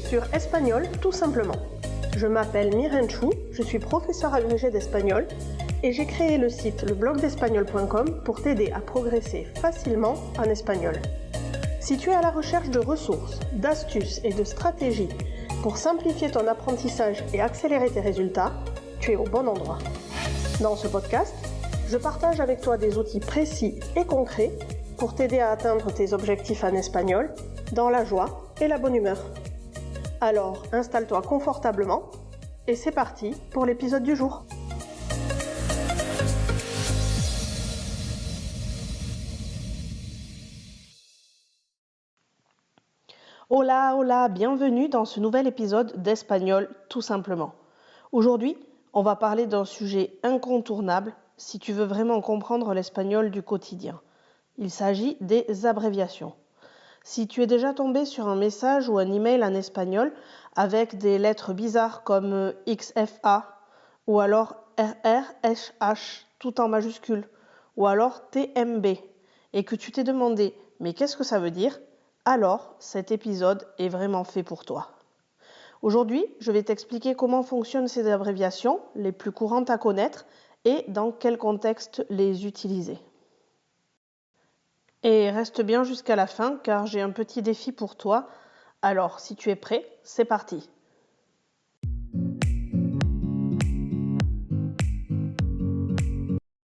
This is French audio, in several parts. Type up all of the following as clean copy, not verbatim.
sur Espagnol tout simplement. Je m'appelle Miren Chou, je suis professeure agrégée d'espagnol et j'ai créé le site leblogdespagnol.com pour t'aider à progresser facilement en espagnol. Si tu es à la recherche de ressources, d'astuces et de stratégies pour simplifier ton apprentissage et accélérer tes résultats, tu es au bon endroit. Dans ce podcast, je partage avec toi des outils précis et concrets pour t'aider à atteindre tes objectifs en espagnol dans la joie et la bonne humeur. Alors, installe-toi confortablement et c'est parti pour l'épisode du jour. Hola, hola, bienvenue dans ce nouvel épisode d'Espagnol tout simplement. Aujourd'hui, on va parler d'un sujet incontournable si tu veux vraiment comprendre l'espagnol du quotidien. Il s'agit des abréviations. Si tu es déjà tombé sur un message ou un email en espagnol avec des lettres bizarres comme XFA ou alors RRSH tout en majuscule ou alors TMB et que tu t'es demandé mais qu'est-ce que ça veut dire? Alors cet épisode est vraiment fait pour toi. Aujourd'hui, je vais t'expliquer comment fonctionnent ces abréviations, les plus courantes à connaître et dans quel contexte les utiliser. Et reste bien jusqu'à la fin car j'ai un petit défi pour toi. Alors, si tu es prêt, c'est parti.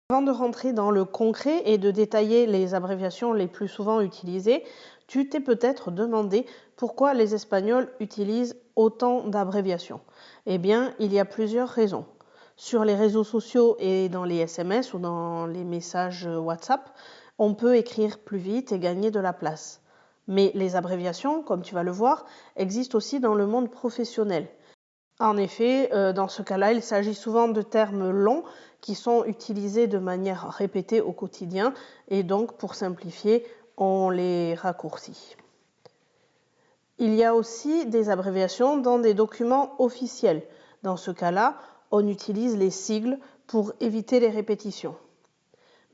Avant de rentrer dans le concret et de détailler les abréviations les plus souvent utilisées, tu t'es peut-être demandé pourquoi les Espagnols utilisent autant d'abréviations. Eh bien, il y a plusieurs raisons. Sur les réseaux sociaux et dans les SMS ou dans les messages WhatsApp, on peut écrire plus vite et gagner de la place. Mais les abréviations, comme tu vas le voir, existent aussi dans le monde professionnel. En effet, dans ce cas-là, il s'agit souvent de termes longs qui sont utilisés de manière répétée au quotidien et donc, pour simplifier, on les raccourcit. Il y a aussi des abréviations dans des documents officiels. Dans ce cas-là, on utilise les sigles pour éviter les répétitions.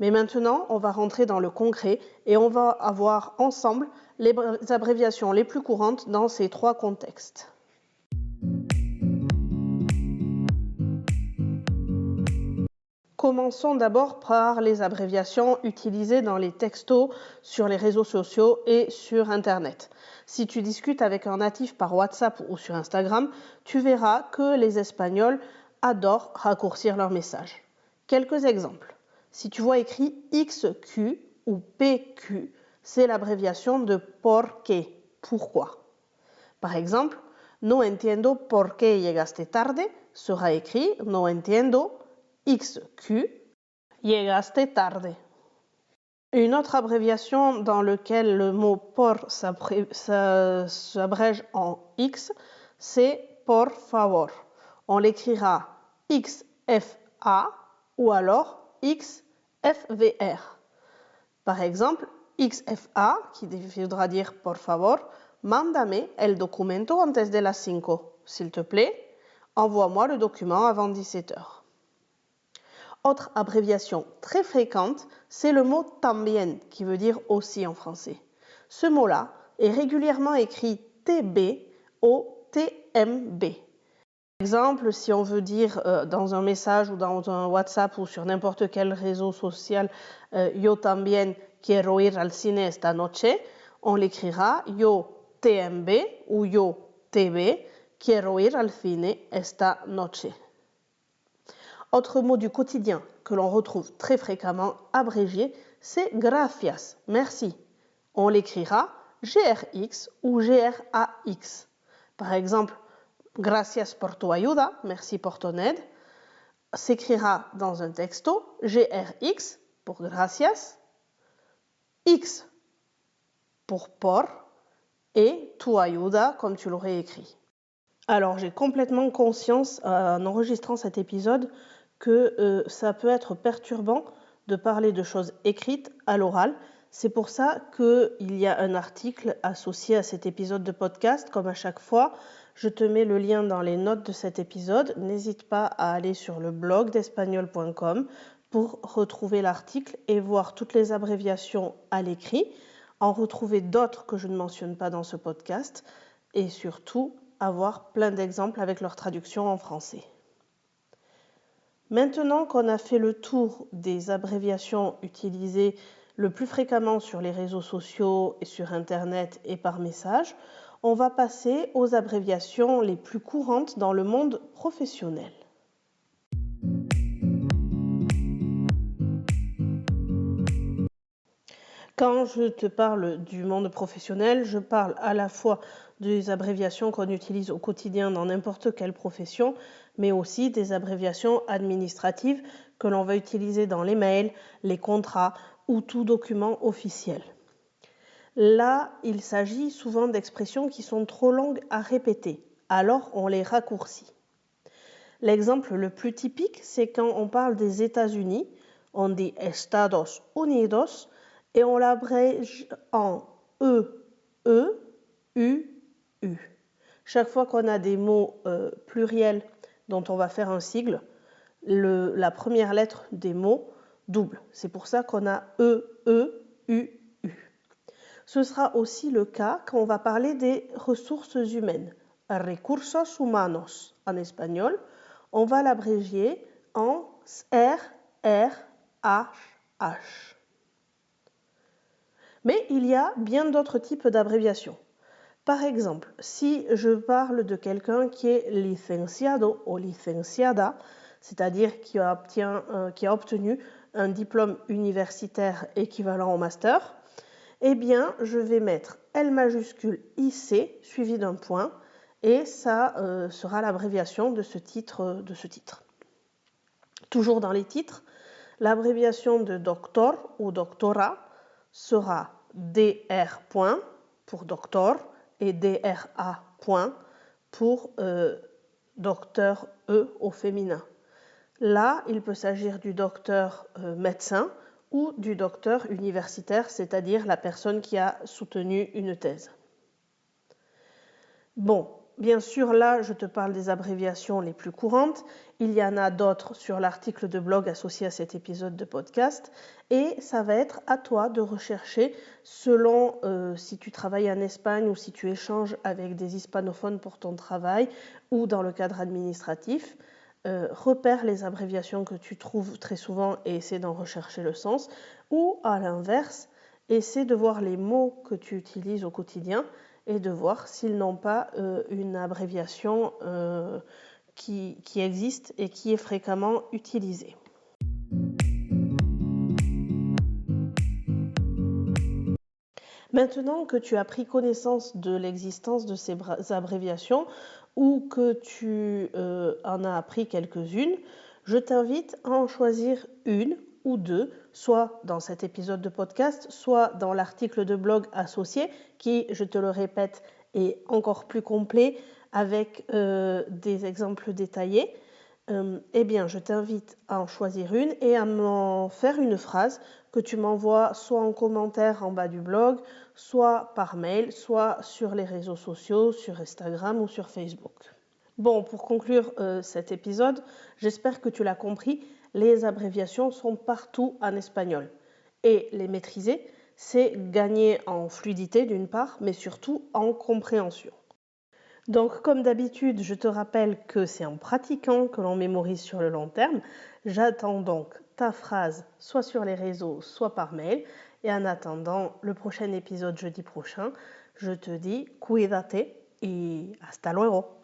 Mais maintenant, on va rentrer dans le concret et on va avoir ensemble les abréviations les plus courantes dans ces trois contextes. Commençons d'abord par les abréviations utilisées dans les textos, sur les réseaux sociaux et sur Internet. Si tu discutes avec un natif par WhatsApp ou sur Instagram, tu verras que les Espagnols adorent raccourcir leurs messages. Quelques exemples. Si tu vois écrit XQ ou PQ, c'est l'abréviation de por qué, pourquoi. Par exemple, no entiendo por qué llegaste tarde sera écrit no entiendo XQ, llegaste tarde. Une autre abréviation dans laquelle le mot por s'abrège en X, c'est por favor. On l'écrira XFA ou alors XFVR. Par exemple, XFA, qui voudra dire por favor, mándame el documento antes de las 5. S'il te plaît, envoie-moi le document avant 17h. Autre abréviation très fréquente, c'est le mot también, qui veut dire aussi en français. Ce mot-là est régulièrement écrit TB ou TMB. Par exemple, si on veut dire dans un message ou dans un WhatsApp ou sur n'importe quel réseau social yo también quiero ir al cine esta noche, on l'écrira yo TMB ou yo TB quiero ir al cine esta noche. Autre mot du quotidien que l'on retrouve très fréquemment abrégé, c'est gracias, merci. On l'écrira GRX ou GRAX. Par exemple, gracias por tu ayuda, merci pour ton aide, s'écrira dans un texto GRX pour gracias, X pour por et tu ayuda comme tu l'aurais écrit. Alors j'ai complètement conscience en enregistrant cet épisode que ça peut être perturbant de parler de choses écrites à l'oral. C'est pour ça qu'il y a un article associé à cet épisode de podcast, comme à chaque fois. Je te mets le lien dans les notes de cet épisode. N'hésite pas à aller sur le blog d'espagnol.com pour retrouver l'article et voir toutes les abréviations à l'écrit, en retrouver d'autres que je ne mentionne pas dans ce podcast et surtout avoir plein d'exemples avec leur traduction en français. Maintenant qu'on a fait le tour des abréviations utilisées le plus fréquemment sur les réseaux sociaux et sur Internet et par message, on va passer aux abréviations les plus courantes dans le monde professionnel. Quand je te parle du monde professionnel, je parle à la fois des abréviations qu'on utilise au quotidien dans n'importe quelle profession, mais aussi des abréviations administratives que l'on va utiliser dans les mails, les contrats ou tout document officiel. Là, il s'agit souvent d'expressions qui sont trop longues à répéter, alors on les raccourcit. L'exemple le plus typique, c'est quand on parle des États-Unis, on dit Estados Unidos, et on l'abrège en E, U. Chaque fois qu'on a des mots pluriels dont on va faire un sigle, la première lettre des mots double. C'est pour ça qu'on a U. Ce sera aussi le cas quand on va parler des ressources humaines. Recursos humanos en espagnol, on va l'abréger en RRHH. Mais il y a bien d'autres types d'abréviations. Par exemple, si je parle de quelqu'un qui est licenciado ou licenciada, c'est-à-dire qui a obtenu un diplôme universitaire équivalent au master, eh bien, je vais mettre L majuscule IC suivi d'un point et ça sera l'abréviation de ce titre. Toujours dans les titres, l'abréviation de doctor ou doctora sera DR point pour doctor et DRA point pour docteur E au féminin. Là, il peut s'agir du docteur médecin ou du docteur universitaire, c'est-à-dire la personne qui a soutenu une thèse. Bon, bien sûr, là, je te parle des abréviations les plus courantes. Il y en a d'autres sur l'article de blog associé à cet épisode de podcast. Et ça va être à toi de rechercher selon si tu travailles en Espagne ou si tu échanges avec des hispanophones pour ton travail ou dans le cadre administratif. Repère les abréviations que tu trouves très souvent et essaie d'en rechercher le sens. Ou à l'inverse, essaie de voir les mots que tu utilises au quotidien et de voir s'ils n'ont pas une abréviation qui existe et qui est fréquemment utilisée. Maintenant que tu as pris connaissance de l'existence de ces abréviations ou que tu en as appris quelques-unes, je t'invite à en choisir une ou deux, soit dans cet épisode de podcast, soit dans l'article de blog associé qui, je te le répète, est encore plus complet avec des exemples détaillés. Eh bien, je t'invite à en choisir une et à m'en faire une phrase que tu m'envoies soit en commentaire en bas du blog, soit par mail, soit sur les réseaux sociaux, sur Instagram ou sur Facebook. Bon, pour conclure cet épisode, j'espère que tu l'as compris, les abréviations sont partout en espagnol. Et les maîtriser, c'est gagner en fluidité d'une part, mais surtout en compréhension. Donc, comme d'habitude, je te rappelle que c'est en pratiquant que l'on mémorise sur le long terme. J'attends donc ta phrase, soit sur les réseaux, soit par mail. Et en attendant le prochain épisode jeudi prochain, je te dis cuídate y hasta luego.